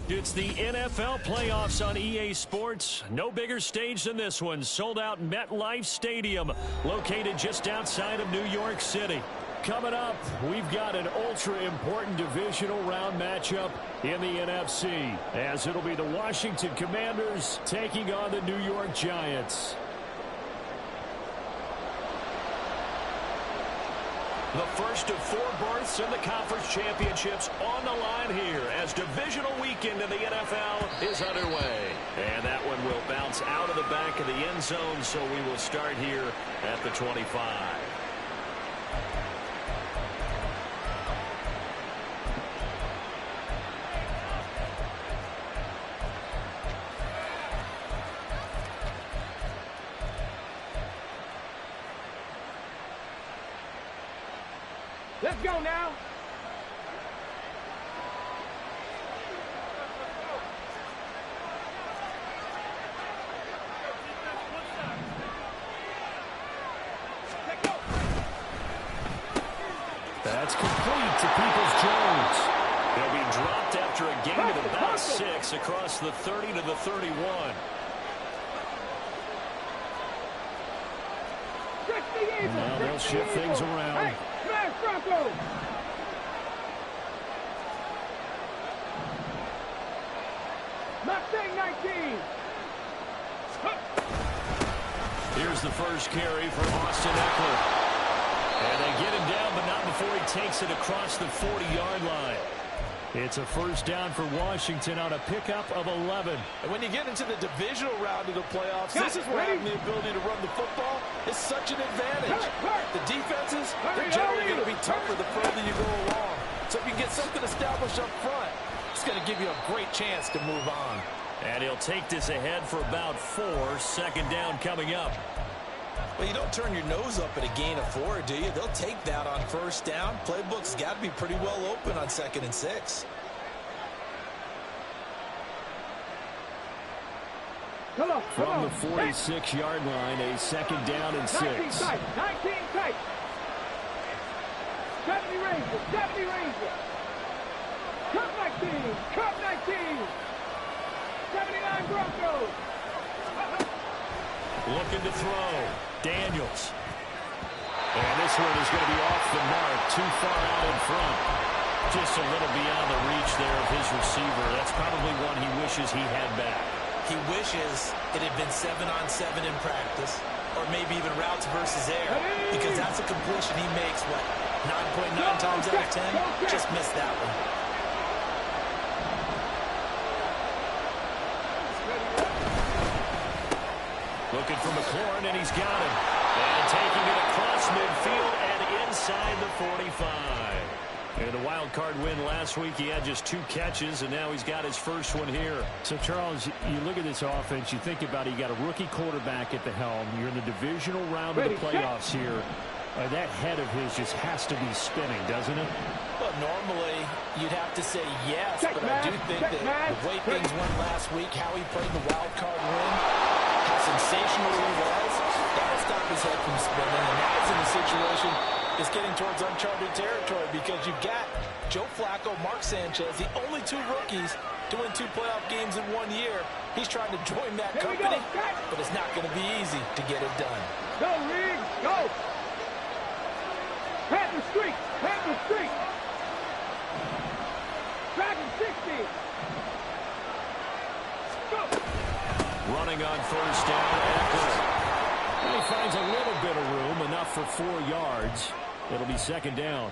It's the NFL playoffs on EA Sports. No bigger stage than this one. Sold out MetLife Stadium, located just outside of New York City. Coming up, we've got an ultra-important divisional round matchup in the NFC, as it'll be the Washington Commanders taking on the New York Giants. The first of 4 berths in the conference championships on the line here as divisional weekend in the NFL is underway. And that one will bounce out of the back of the end zone, so we will start here at the 25. Let's go now. That's complete to Peoples-Jones. He'll be dropped after a gain of about 6 across the 30 to the 31. Now they'll shift things around. Bronco. Mustang 19. Here's the first carry for Austin Ekeler. And they get him down, but not before he takes it across the 40-yard line. It's a first down for Washington on a pickup of 11. And when you get into the divisional round of the playoffs, this is where having the ability to run the football is such an advantage. The defenses, they're generally going to be tougher the further you go along. So if you can get something established up front, it's going to give you a great chance to move on. And he'll take this ahead for about 4. Second down coming up. Well, you don't turn your nose up at a gain of 4, do you? They'll take that on first down. Playbook's got to be pretty well open on 2nd and 6. From the 46-yard line, a second down and 6. 19 tight. 70 Rangers. Cup 19. 79 Broncos. Looking to throw. Daniels. And this one is going to be off the mark. Too far out in front. Just a little beyond the reach there of his receiver. That's probably one he wishes he had back. He wishes it had been 7-on-7 in practice, or maybe even routes versus air, because that's a completion he makes, 9.9 times out of 10? Just missed that one. Looking for McLaurin, and he's got him. And taking it across midfield and inside the 45. And a wild card win last week. He had just 2 catches, and now he's got his first one here. So, Charles, you look at this offense, you think about it, you got a rookie quarterback at the helm. You're in the divisional round of the playoffs here. That head of his just has to be spinning, doesn't it? Well, normally you'd have to say yes, but I do think that the way things went last week, how he played the wild card win, how sensational he was, that'll stop his head from spinning. And now he's in a situation that's getting towards uncharted territory because you've got Joe Flacco, Mark Sanchez, the only 2 rookies to win 2 playoff games in 1 year. He's trying to join that company, but it's not going to be easy to get it done. Go, Reed, go! Panther streak! Dragon 60! Go! Running on first down, Ekeler. He finds a little bit of room, enough for 4 yards. It'll be second down.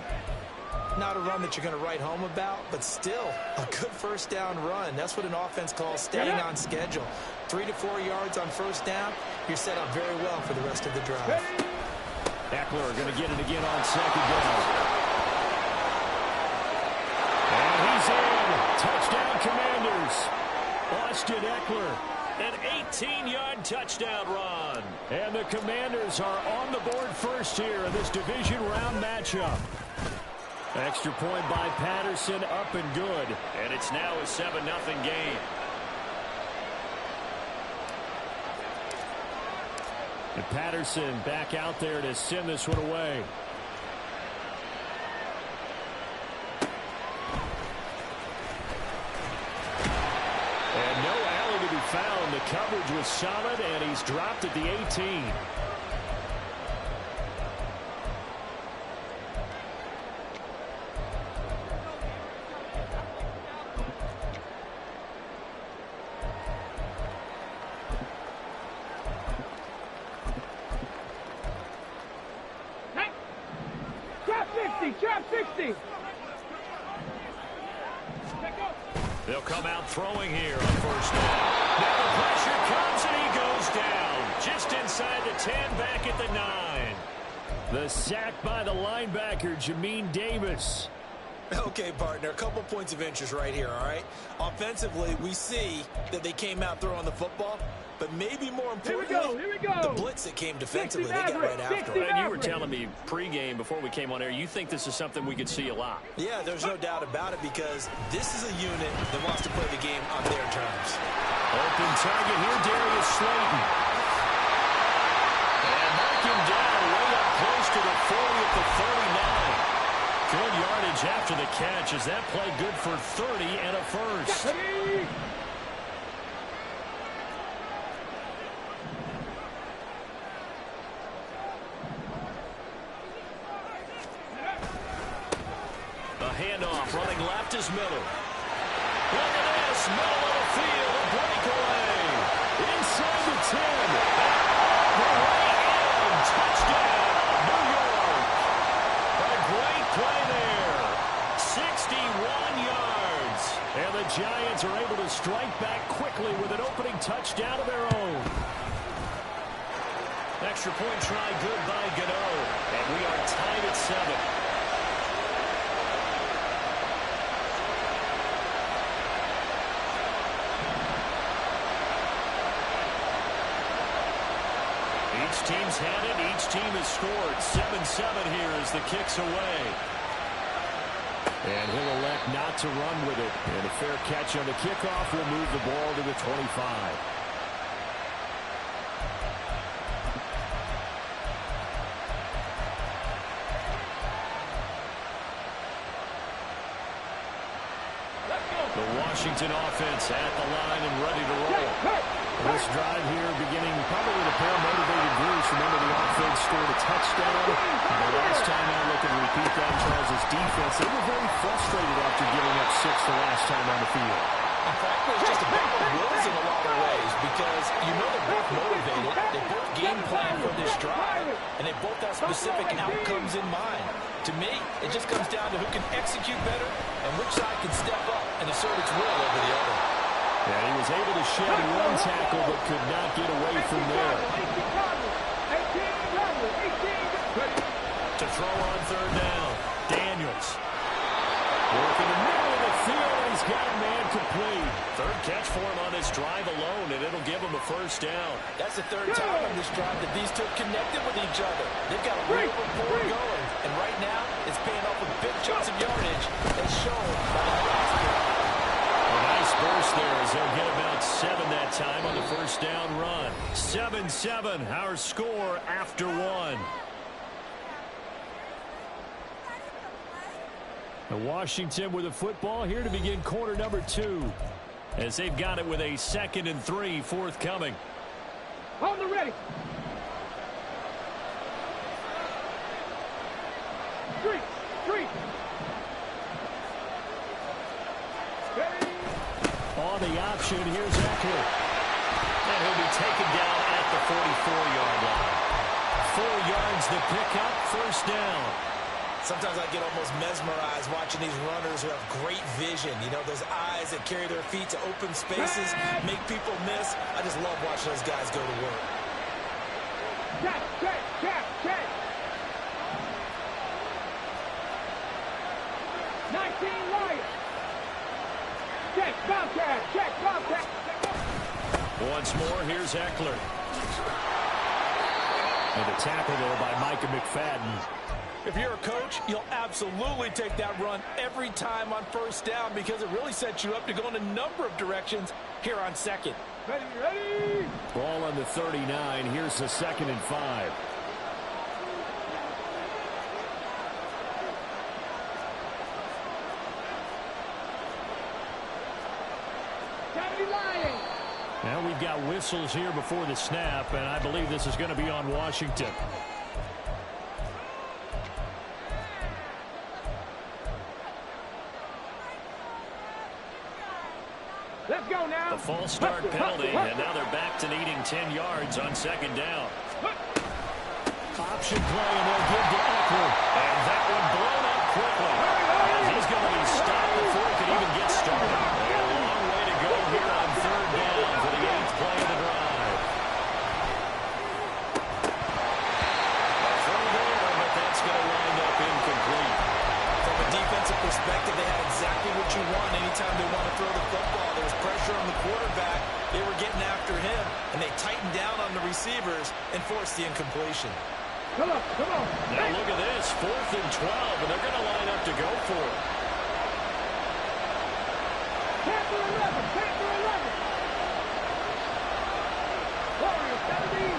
Not a run that you're going to write home about, but still a good first down run. That's what an offense calls staying on schedule. 3 to 4 yards on first down, you're set up very well for the rest of the drive. Ekeler going to get it again on second down. And he's in. Touchdown, Commanders. Austin Ekeler, an 18-yard touchdown run. And the Commanders are on the board first here in this division round matchup. Extra point by Patterson, up and good. And it's now a 7-0 game. And Patterson back out there to send this one away. found. The coverage was solid, and he's dropped at the 18. Trap 60. They'll come out throwing here on first down. Now the pressure comes, and he goes down. Just inside the 10, back at the 9. The sack by the linebacker, Jamin Davis. Okay, partner, a couple points of interest right here, all right? Offensively, we see that they came out throwing the football, but maybe more importantly, here we go. the blitz that came defensively, they got right after it. And you were telling me pregame before we came on air, you think this is something we could see a lot. Yeah, there's no doubt about it because this is a unit that wants to play the game on their terms. Open target here, Darius Slayton. And mark him down way up close to the 40 at the 39. Good yardage after the catch. Is that play good for 30 and a first? A handoff, running left is Miller. Look at this, middle of the field, a breakaway. Inside the 10. The way in, touchdown, New York. A great play there. 61 yards. And the Giants are able to strike back quickly with an opening touchdown of their own. Extra point try good by Gano. And we are tied at 7. Each team's had it. Each team has scored. 7-7 here as the kick's away. And he'll elect not to run with it. And a fair catch on the kickoff will move the ball to the 25. The Washington offense at the line and ready to roll. This drive here beginning probably with a pair of motivated Bruce. Remember, the offense scored a touchdown. The last time I look and repeat that, Charles' defense, they were very frustrated after giving up 6 the last time on the field. In fact, it's just a battle of wills in a lot of ways because you know they're both motivated. They both game plan for this drive, and they both have specific outcomes in mind. To me, it just comes down to who can execute better and which side can step up and assert its will over the other. And he was able to shed one tackle but could not get away from there. To throw on third down, Daniels. Working the middle of the field, and he's got a man complete. Third catch for him on this drive alone, and it'll give him a first down. That's the third time on this drive that these two connected with each other. They've got a real rapport going, and right now it's paying off with big chunks of yardage as shown by that last play. A nice burst there as they'll get about 7 that time on the first down run. 7-7, our score after 1. Washington with the football here to begin quarter number 2. As they've got it with a 2nd and 3 forthcoming. On the ready. Street. On the option, here's Eckler. And he'll be taken down at the 44-yard line. 4 yards the pickup, first down. Sometimes I get almost mesmerized watching these runners who have great vision. You know, those eyes that carry their feet to open spaces, make people miss. I just love watching those guys go to work. Check. 19 Lions. Check, Bobcat. Once more, here's Eckler. And a tackle there by Micah McFadden. If you're a coach, you'll absolutely take that run every time on first down because it really sets you up to go in a number of directions here on second. Ready. Ball on the 39. Here's the 2nd and 5. Now we've got whistles here before the snap, and I believe this is going to be on Washington. Let's go now. The false start penalty, and now they're back to needing 10 yards on second down. Option play, and they'll give to Eckler. And that one blown up quickly. And he's going to be stopped before he can even get started. A long way to go here on third down for the 8th play of the drive. A throw there, but that's going to wind up incomplete. From a defensive perspective, they had exactly what you want anytime they want to throw the football. There was pressure on the quarterback. They were getting after him, and they tightened down on the receivers and forced the incompletion. Come on, come on. Now look at this, 4th and 12, and they're going to line up to go for it. Tampa 11, Tampa 11. Warriors 17.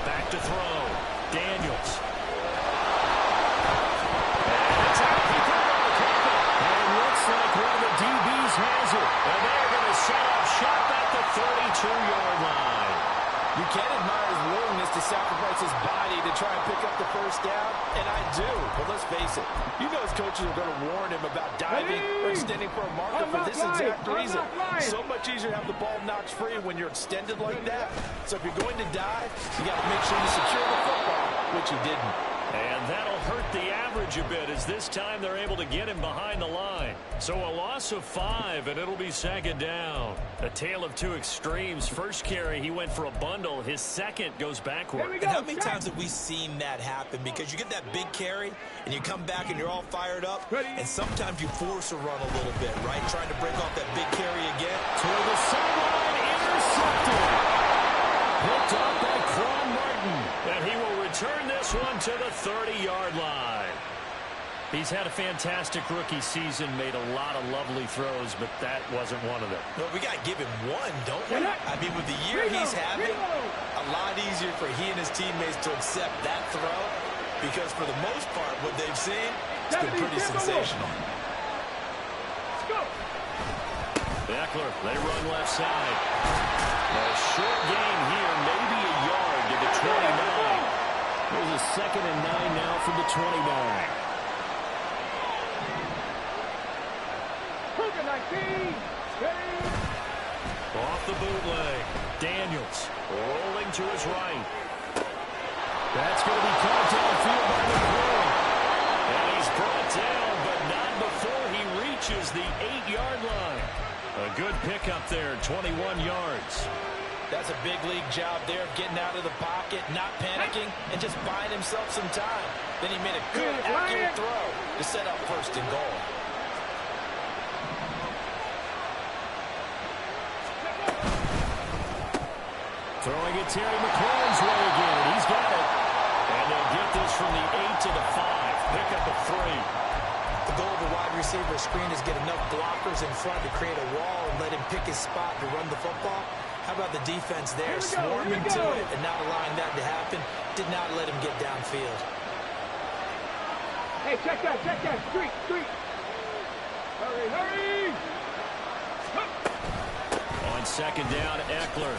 Back to throw. Daniels. And it's out. He put it on the carpet. And it looks like one of the DBs has it. And they're going to set up shop at the 32-yard line. You can't admire his willingness to sacrifice his body to try and pick up the first down, and I do. But let's face it, you know his coaches are going to warn him about diving or extending for a marker for this exact reason. So much easier to have the ball knocked free when you're extended like that. So if you're going to dive, you got to make sure you secure the football, which he didn't. And that'll hurt the average a bit as this time they're able to get him behind the line. So a loss of 5, and it'll be second down. A tale of two extremes. First carry, he went for a bundle. His second goes backward. And how many times have we seen that happen? Because you get that big carry, and you come back and you're all fired up, and sometimes you force a run a little bit, right? Trying to break off that big carry again. Toward the sideline, intercepted. Picked up by Quan Martin. And he will return this one to the 30-yard line. He's had a fantastic rookie season, made a lot of lovely throws, but that wasn't one of them. Well, we got to give him one, don't we? I mean, with the year he's having, a lot easier for he and his teammates to accept that throw, because for the most part, what they've seen, it's been pretty sensational. Eckler, they run left side. A short gain here, maybe a yard to the 29. There's a 2nd and 9 now from the 29. Off the bootleg. Daniels rolling to his right. That's going to be caught downfield by McCoy. And he's brought down, but not before he reaches the 8-yard line. A good pickup there, 21 yards. That's a big league job there of getting out of the pocket, not panicking, and just buying himself some time. Then he made a good, accurate throw to set up 1st and goal. Throwing it Terry McLaurin's way again. He's got it. And they'll get this from the 8 to the 5. Pick up a 3. The goal of a wide receiver screen is get enough blockers in front to create a wall and let him pick his spot to run the football. How about the defense there, swarming to it and not allowing that to happen? Did not let him get downfield. Hey, check that, street. Hurry, hurry! On second down, Eckler.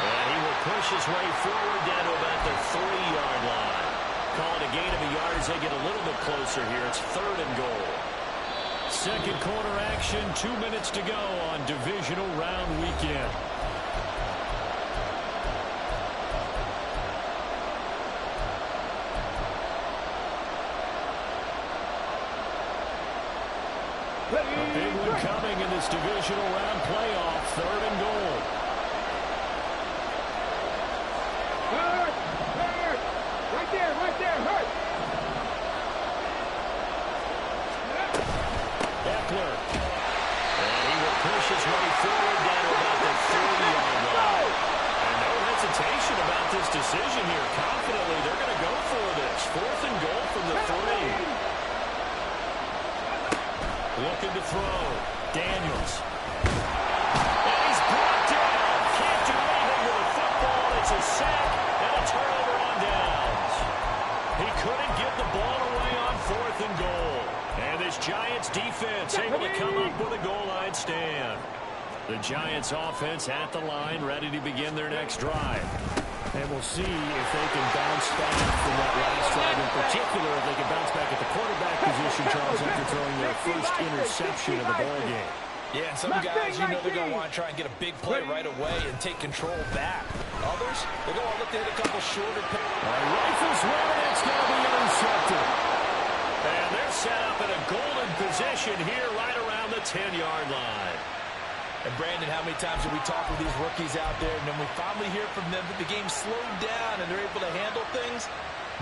And he will push his way forward down to about the 3-yard line. Call it a gain of a yard as they get a little bit closer here. It's 3rd and goal. Second quarter action, 2 minutes to go on divisional round weekend. A big one coming in this divisional round playoff, 3rd and goal. Hurt! Right there, hurt! Eckler. And he will push his way forward down to about the 30-yard line. And no hesitation about this decision here. Confidently, they're going to go for this. 4th and goal from the 3. Looking to throw. Daniels. And he's brought down. Can't do anything with the football. It's a sack and a turnover on downs. He couldn't get the ball away on 4th and goal. And this Giants defense able to come up with a goal line stand. The Giants offense at the line, ready to begin their next drive. And we'll see if they can bounce back from that last drive. In particular, if they can bounce back at the quarterback position, Charles, after throwing their first interception of the ball game. Yeah, and some guys, you know they're going to want to try and get a big play right away and take control back. Others, they're going to look to hit a couple shorter passes. Rifles well, and it's going to be intercepted. And they're set up in a golden position here right around the 10-yard line. And Brandon, how many times have we talked with these rookies out there, and then we finally hear from them that the game slowed down and they're able to handle things?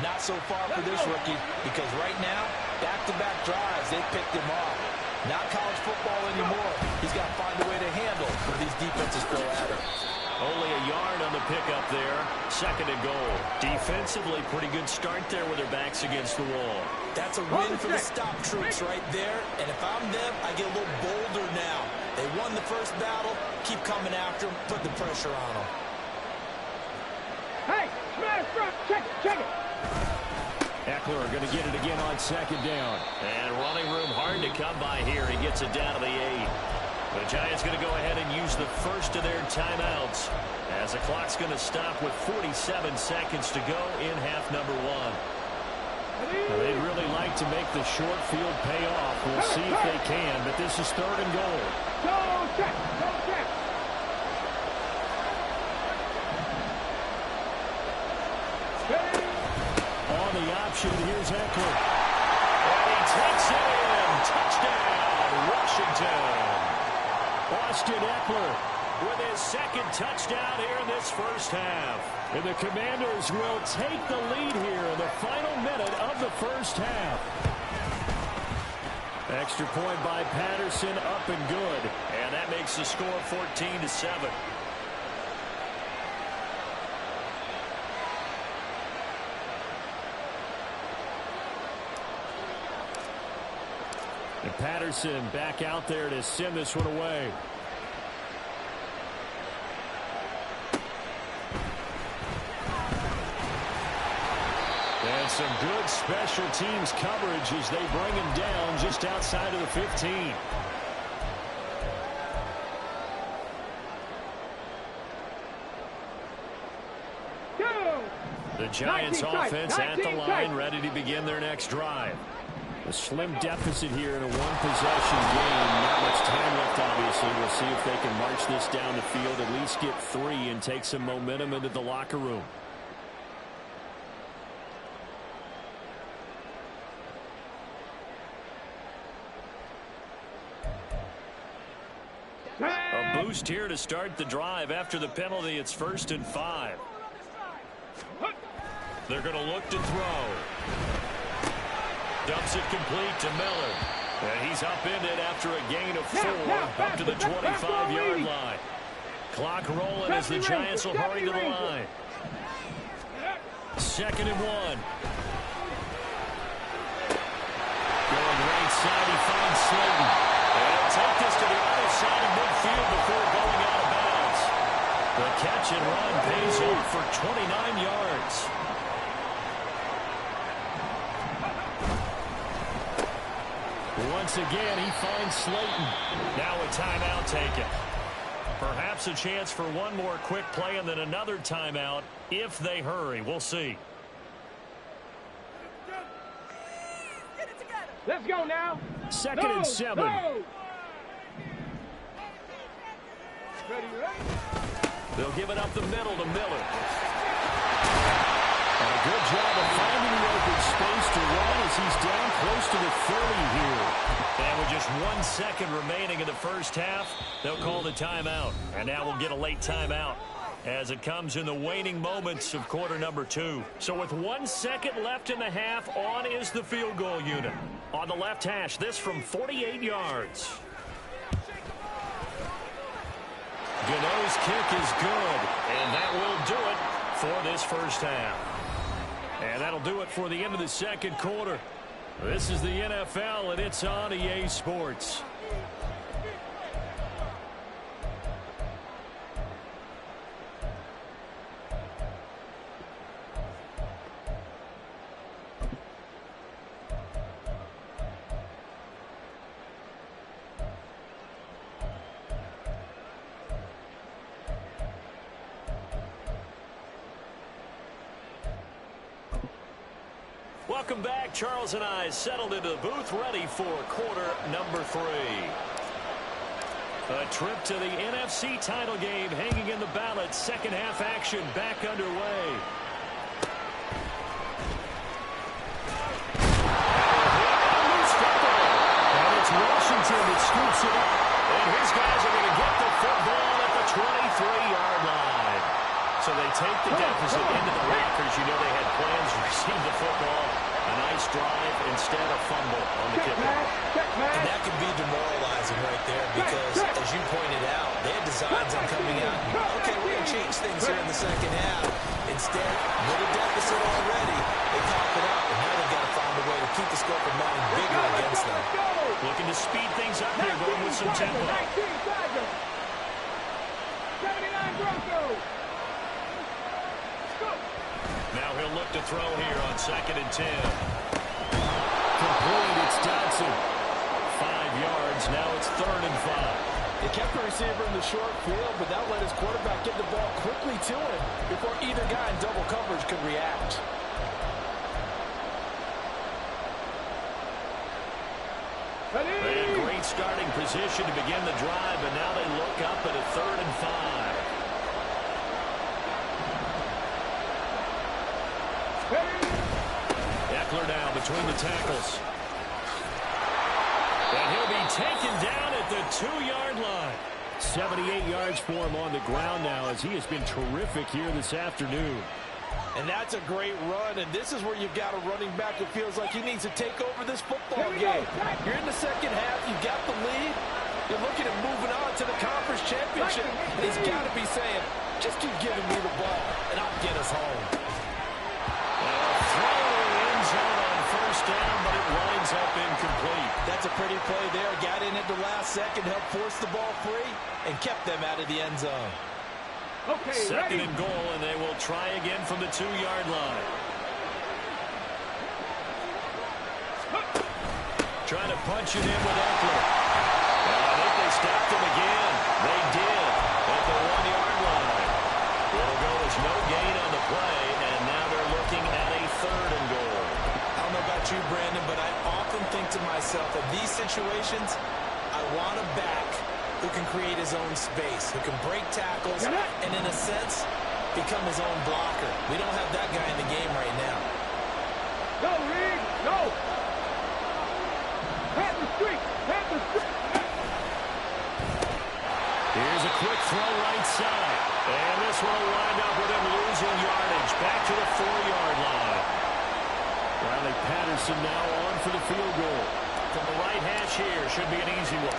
Not so far for this rookie, because right now, back-to-back drives, they picked him off. Not college football anymore. He's got to find a way to handle when these defenses throw at him. Only a yard on the pickup there. Second and goal. Defensively, pretty good start there with their backs against the wall. That's a win for the stop troops right there. And if I'm them, I get a little bolder now. They won the first battle. Keep coming after them. Put the pressure on them. Hey, smash front. Check it. Eckler going to get it again on second down. And running room hard to come by here. He gets it down to the 8. The Giants going to go ahead and use the first of their timeouts as the clock's going to stop with 47 seconds to go in half number 1. Well, they'd really like to make the short field pay off. We'll see if they can, but this is third and goal. Go check. On the option, here's Eckler. And he takes it in. Touchdown, Washington. Austin Eckler with his second touchdown here in this first half. And the Commanders will take the lead here in the final minute of the first half. Extra point by Patterson, up and good. And that makes the score 14-7. And Patterson back out there to send this one away. And some good special teams coverage as they bring him down just outside of the 15. The Giants offense at the line, ready to begin their next drive. A slim deficit here in a one-possession game. Not much time left, obviously. We'll see if they can march this down the field, at least get 3, and take some momentum into the locker room. A boost here to start the drive. After the penalty, it's 1st and 5. They're going to look to throw. Dumps it complete to Miller. And he's upended after a gain of 4 up to the 25-yard line. Clock rolling as the Giants will hurry to the line. 2nd and 1. Going right side, he finds Slayton. And he'll take this to the other side of midfield before going out of bounds. The catch and run pays off for 29 yards. Once again, he finds Slayton. Now a timeout taken. Perhaps a chance for one more quick play and then another timeout if they hurry. We'll see. Let's go now. 2nd and 7. They'll give it up the middle to Miller. And a good job of finding the open space to run as he's down close to the 30 here. And with just 1 second remaining in the first half, they'll call the timeout. And now we'll get a late timeout as it comes in the waning moments of quarter number 2. So with 1 second left in the half, on is the field goal unit. On the left hash, this from 48 yards. Gano's kick is good, and that will do it for this first half. And that'll do it for the end of the second quarter. This is the NFL, and it's on EA Sports. Welcome back. Charles and I settled into the booth, ready for quarter number 3. A trip to the NFC title game hanging in the balance. Second half action back underway. And it's Washington that scoops it up. And his guys are going to get the football at the 23-yard line. So they take the deficit into the lockers. You know they had plans to receive the football. A nice drive, instead a fumble on the kickoff. And that could be demoralizing right there because, as you pointed out, they had designs on coming out. Okay, we're going to change things here in the second half. Instead, with a deficit already, they cough it up, and now they've got to find a way to keep the scope of mind bigger against them. Looking to speed things up here, going with some tempo. 79 Broncos. Now he'll look to throw here on 2nd and 10. Complete, it's Dodson. 5 yards, now it's 3rd and 5. They kept the receiver in the short field, but that let his quarterback get the ball quickly to him before either guy in double coverage could react. They had great starting position to begin the drive, but now they look up at a 3rd and 5. Eckler down between the tackles. And he'll be taken down at the 2-yard line. 78 yards for him on the ground now as he has been terrific here this afternoon. And that's a great run, and this is where you've got a running back who feels like he needs to take over this football game. You're in the second half, you've got the lead, you're looking at moving on to the conference championship, and he's got to be saying, just keep giving me the ball, and I'll get us home. Throwing end zone on 1st down, but it winds up incomplete. That's a pretty play there. Got in at the last second, helped force the ball free, and kept them out of the end zone. Okay, 2nd and goal, and they will try again from the 2-yard line. Trying to punch it in with Eckler. I think they stopped him again. They did at the 1-yard line. It'll go as no gain on the play, and now they're looking at a 3rd and goal. I don't know about you, Brandon, but I often think to myself, in these situations, I want a back who can create his own space, who can break tackles, and in a sense, become his own blocker. We don't have that guy in the game right now. Go, Reed, go! Pat the street, pat the street. Here's a quick throw right side. And this one will wind up with him losing yardage. Back to the 4-yard line. Riley Patterson now on for the field goal. From the right hash here, should be an easy one.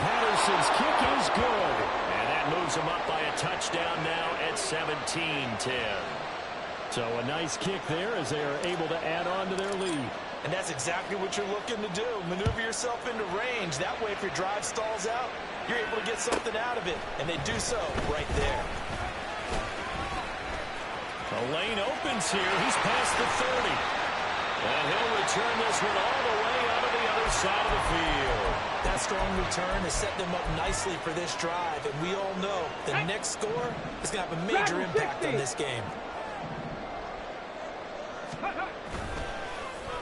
Patterson's kick is good. And that moves him up by a touchdown now at 17-10. So a nice kick there as they are able to add on to their lead. And that's exactly what you're looking to do. Maneuver yourself into range. That way, if your drive stalls out, you're able to get something out of it. And they do so right there. The lane opens here. He's past the 30. And he'll return this one all the way out of the other side of the field. That strong return has set them up nicely for this drive. And we all know the next score is going to have a major impact on this game.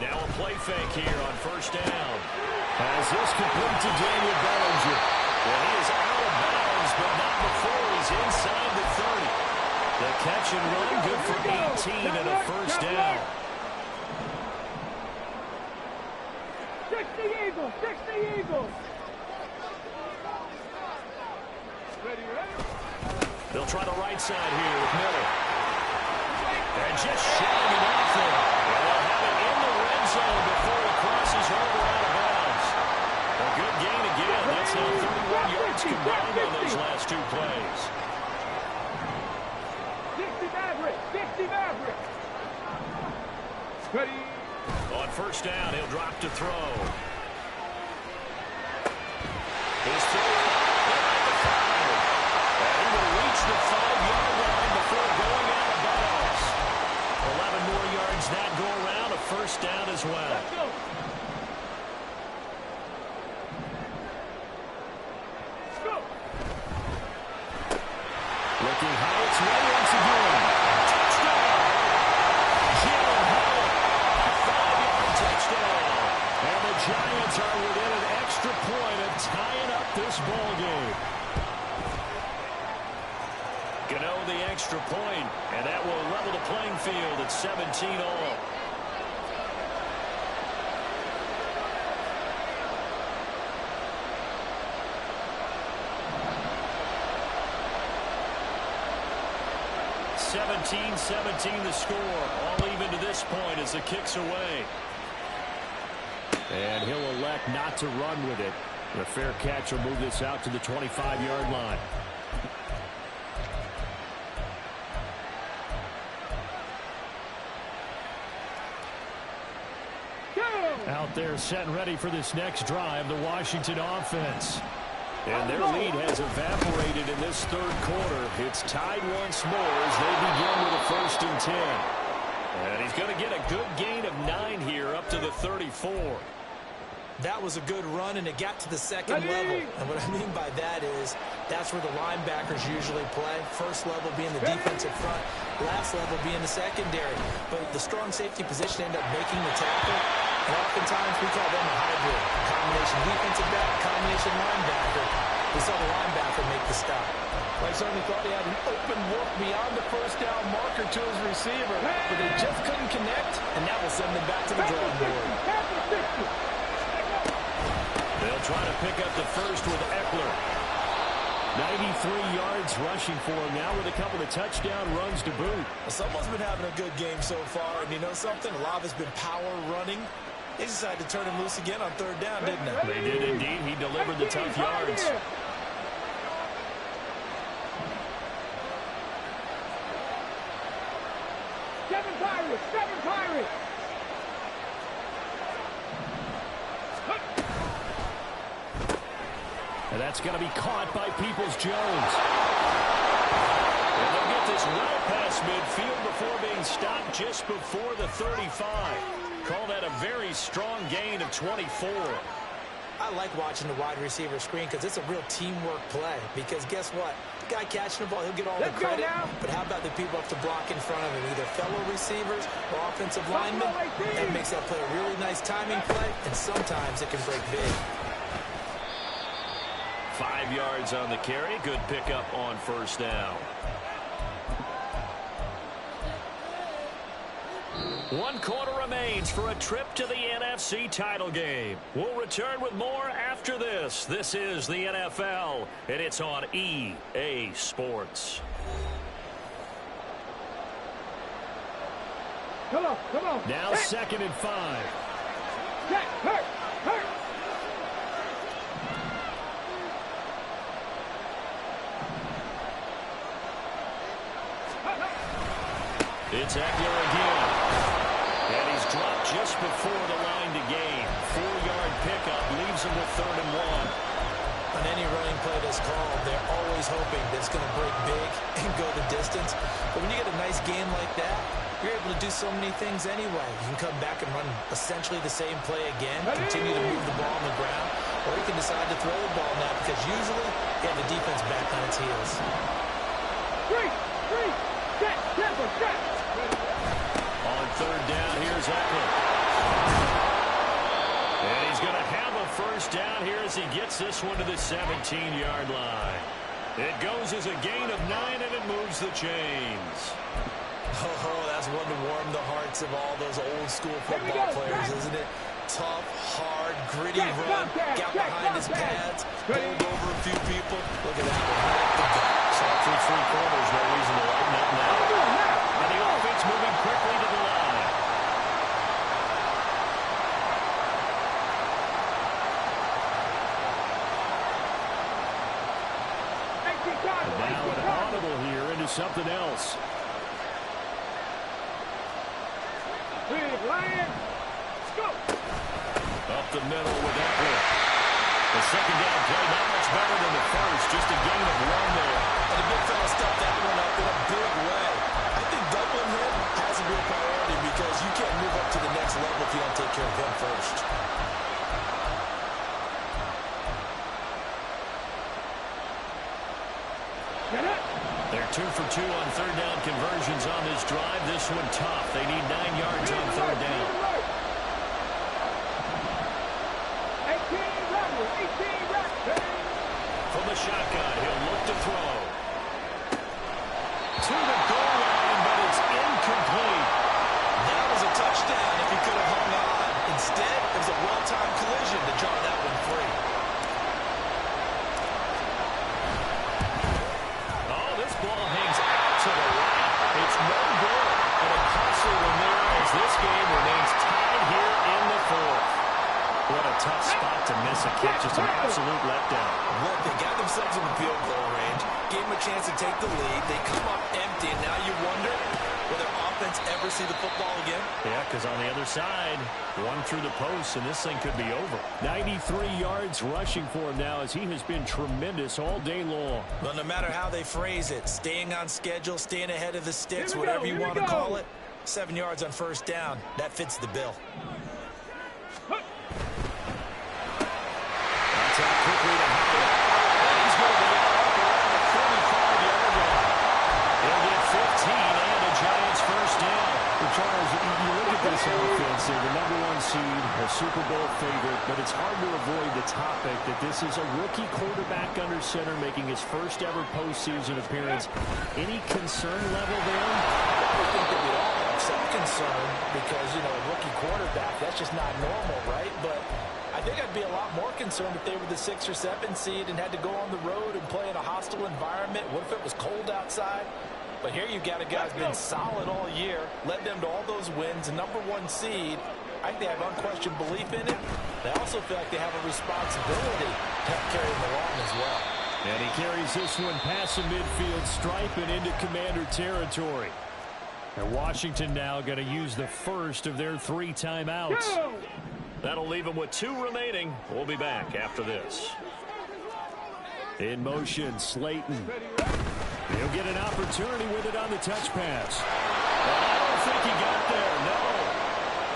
Now a play fake here on 1st down. Has this complete to Daniel Bellinger. Well, he is out of bounds, but not before he's inside the 30. The catch and run good for 18 and a 1st down. 60 Eagles, 60 Eagles. Ready, ready? They'll try the right side here with Miller. And just shoving it off there. They'll have it in the red zone before it crosses over out of bounds. A good gain again. That's now 31 yards combined on those last 2 plays. 60 Maverick, 60 Maverick. Ready? On 1st down, he'll drop to throw. His throw at the 5. And he will reach the 5-yard line before going out of bounds. 11 more yards that go around, a 1st down as well. Let's go. Go. Looking high, it's way once again. Touchdown! And he will reach the 5-yard line before going out of bounds. A good gain again. That's now 31 yards combined on those last 2 plays. 60 Maverick, 60 Maverick. Giants are within an extra point of tying up this ball game. Gano the extra point, and that will level the playing field at 17 all. (17-17) the score. All even to this point as the kick's away. And he'll elect not to run with it. The fair catch will move this out to the 25-yard line. Out there set and ready for this next drive, the Washington offense. And their lead has evaporated in this third quarter. It's tied once more as they begin with a 1st and 10. And he's going to get a good gain of 9 here up to the 34. That was a good run, and it got to the second level. And what I mean by that is that's where the linebackers usually play. First level being the defensive front, last level being the secondary. But the strong safety position ended up making the tackle. And oftentimes we call them a hybrid. Combination defensive back, combination linebacker. We saw the linebacker make the stop. I certainly thought he had an open look beyond the first down marker to his receiver, but they just couldn't connect, and that will send them back to the drawing board. They'll try to pick up the first with Eckler. 93 yards rushing for him now with a couple of touchdown runs to boot. Well, someone's been having a good game so far, and you know something? A lot has been power running. They decided to turn him loose again on 3rd down, didn't they? They did indeed. He delivered the tough yards. Seven Pirates! And that's going to be caught by Peoples-Jones. And they'll get this well past midfield before being stopped just before the 35. Call that a very strong gain of 24. I like watching the wide receiver screen because it's a real teamwork play. Because guess what? The guy catching the ball, he'll get all the credit. But how about the people up to block in front of him? Either fellow receivers or offensive linemen. That makes that play a really nice timing play, and sometimes it can break big. 5 yards on the carry. Good pickup on 1st down. 1 quarter remains for a trip to the NFC title game. We'll return with more after this. This is the NFL, and it's on EA Sports. Come on. Now 2nd and 5. Hurt. It's Eckler again. And he's dropped just before the line to gain. 4-yard pickup leaves him with 3rd and 1. On any running play that's called, they're always hoping that it's going to break big and go the distance. But when you get a nice game like that, you're able to do so many things anyway. You can come back and run essentially the same play again, continue to move the ball on the ground, or you can decide to throw the ball now because usually you have the defense back on its heels. Set. On 3rd down, here's Eckler. And he's going to have a 1st down here as he gets this one to the 17-yard line. It goes as a gain of 9, and it moves the chains. Oh, that's one to warm the hearts of all those old-school football players, isn't it? Tough, hard, gritty run, got behind his pads, pulled over a few people. Look at that one. Saw through 3 quarters, no reason to lighten up now. And the offense moving quickly to the line. And now an audible here into something else. Up the middle with Eckler. The 2nd down play, not much better than the first, just a gain of 1 there. And the big fella stuffed that one up in a big way. I think doubling him has a real priority because you can't move up to the next level if you don't take care of him first. They're 2 for 2 on 3rd down conversions on this drive. This one tough. They need 9 yards on 3rd down. tough spot to miss a kick. Just an absolute letdown. Look, they got themselves in the field goal range, gave them a chance to take the lead. They come up empty, and now you wonder, will their offense ever see the football again? Yeah, because on the other side, one through the post, and this thing could be over. 93 yards rushing for him now as he has been tremendous all day long. Well, no matter how they phrase it, staying on schedule, staying ahead of the sticks, whatever you want to call it, 7 yards on first down, that fits the bill. That's out quickly to Howard. He's going to be out around the 45-yard line. He'll get 15 and a Giants first down. Well, Charles, you look at this offense, they're the #1 seed, a Super Bowl favorite, but it's hard to avoid the topic that this is a rookie quarterback under center making his first ever postseason appearance. Any concern level there? I think that we all have some concern because, you know, a rookie quarterback, that's just not normal, right? But I think I'd be a lot more concerned if they were the 6 or 7 seed and had to go on the road and play in a hostile environment. What if it was cold outside? But here you've got a guy who's been solid all year, led them to all those wins, #1 seed. I think they have unquestioned belief in it. They also feel like they have a responsibility to help carry them along as well. And he carries this one past the midfield stripe and into Commander territory. And Washington now going to use the first of their 3 timeouts. That'll leave them with 2 remaining. We'll be back after this. In motion, Slayton. He'll get an opportunity with it on the touch pass. Well, I don't think he got there, no.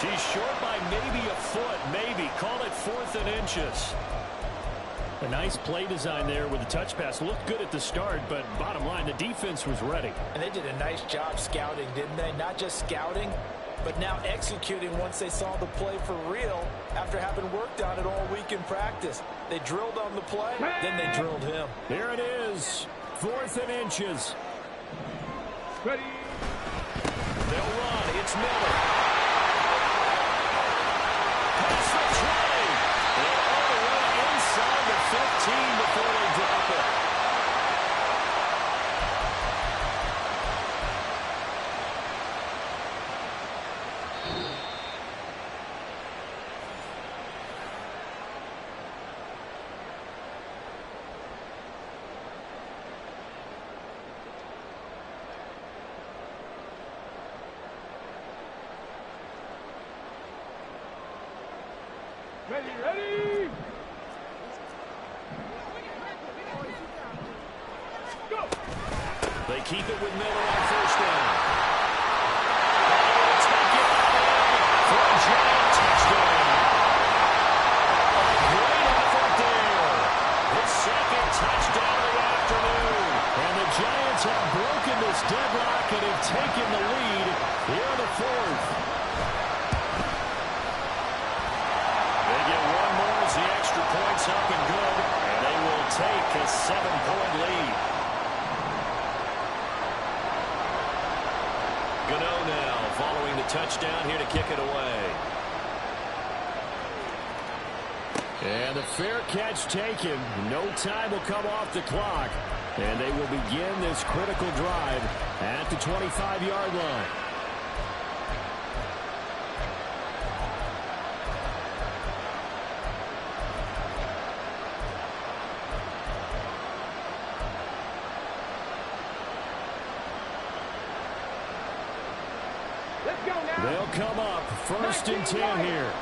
He's short by maybe a foot, maybe. Call it 4th and inches. A nice play design there with the touch pass. Looked good at the start, but bottom line, the defense was ready. And they did a nice job scouting, didn't they? Not just scouting, but now executing once they saw the play for real after having worked on it all week in practice. They drilled on the play, then they drilled him. There it is. 4th and inches. Ready. They'll run. It's Miller. Pass the 20. They're all the way inside the 15 before they drop it. Ready. Go. They keep it with Miller on first down. They'll take it for a Giant touchdown. Great effort there. His 2nd touchdown of the afternoon. And the Giants have broken this deadlock and have taken the lead here in the 4th. The extra point's up and good, and they will take a 7-point lead. Gano now following the touchdown here to kick it away. And the fair catch taken. No time will come off the clock, and they will begin this critical drive at the 25-yard line. They'll come up 1st and 10 here.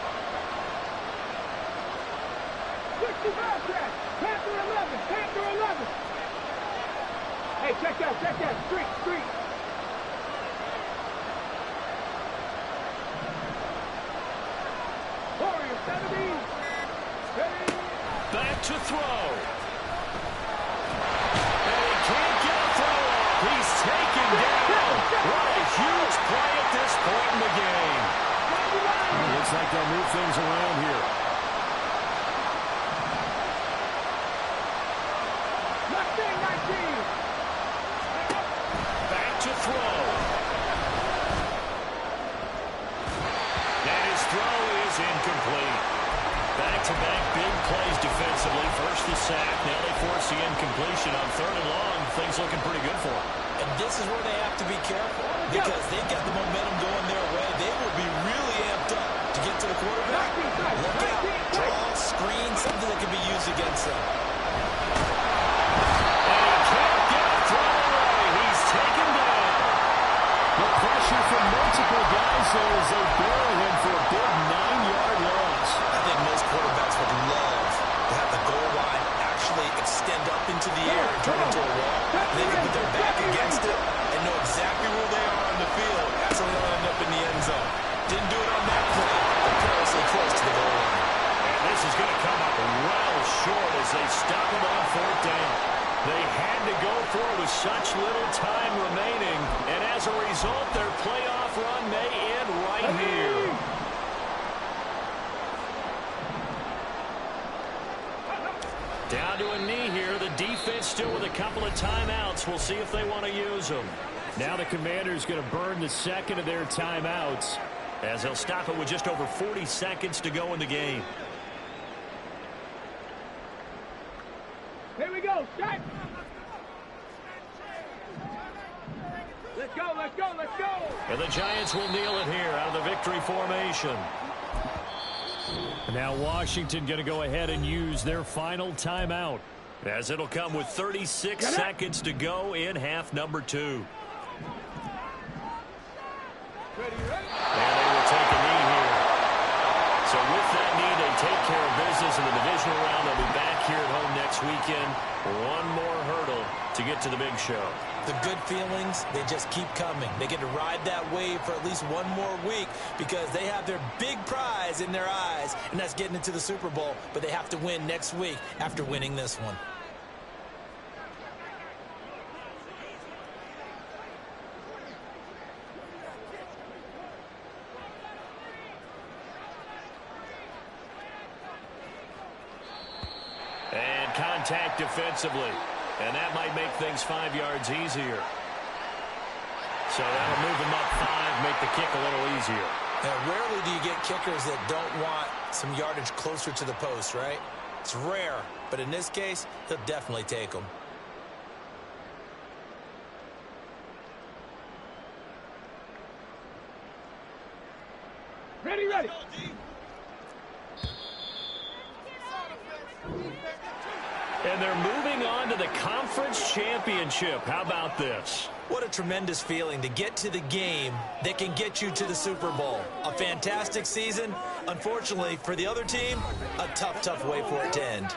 65 track. Panther 11. Panther 11. Hey, check that. Street. Warrior 70. Ready. Back to throw. And he can't get a throw off. He's taken down. What a huge play at this point in the game. Looks like they'll move things around here. Back to throw. And his throw is incomplete. Back-to-back big plays defensively. First the sack. Now they force the incompletion on 3rd and long. Things looking pretty good for them. And this is where they have to be careful because they've got the momentum going their way. They will be really amped up to get to the quarterback. Look out. Draws, screen, something that can be used against them. And he can't get a throw away. He's taken down. The pressure from multiple guys there as they barrel him for a big 9-yard loss. I think most quarterbacks would love to have the goal line actually extend up into the air and turn into a wall. They can put their back against it and know exactly where they are on the field. That's when they'll end up in the end zone. Didn't do it on that play, but perilously close to the goal line. And this is going to come up well short as they stop him on 4th down. They had to go for it with such little time remaining, and as a result, their playoff run may end right here. Down to a knee here. The defense still with a couple of timeouts. We'll see if they want to use them. Now the Commanders going to burn the second of their timeouts, as they'll stop it with just over 40 seconds to go in the game. Here we go, shot! Let's go, let's go, let's go! And the Giants will kneel it here out of the victory formation. Now Washington going to go ahead and use their final timeout, as it'll come with 36 seconds to go in half number 2. Ready, ready? And they will take a knee here. So with that knee, they take care of business in the divisional round. They'll be back here at home next weekend. One more hurdle to get to the big show. The good feelings, they just keep coming. They get to ride that wave for at least one more week because they have their big prize in their eyes, and that's getting into the Super Bowl. But they have to win next week after winning this one. And contact defensively. And that might make things 5 yards easier. So that'll move them up 5, make the kick a little easier. Now, rarely do you get kickers that don't want some yardage closer to the post, right? It's rare, but in this case, he'll definitely take them. Ready, ready! And they're moving on to the conference championship. How about this? What a tremendous feeling to get to the game that can get you to the Super Bowl. A fantastic season. Unfortunately, for the other team, a tough, tough way for it to end.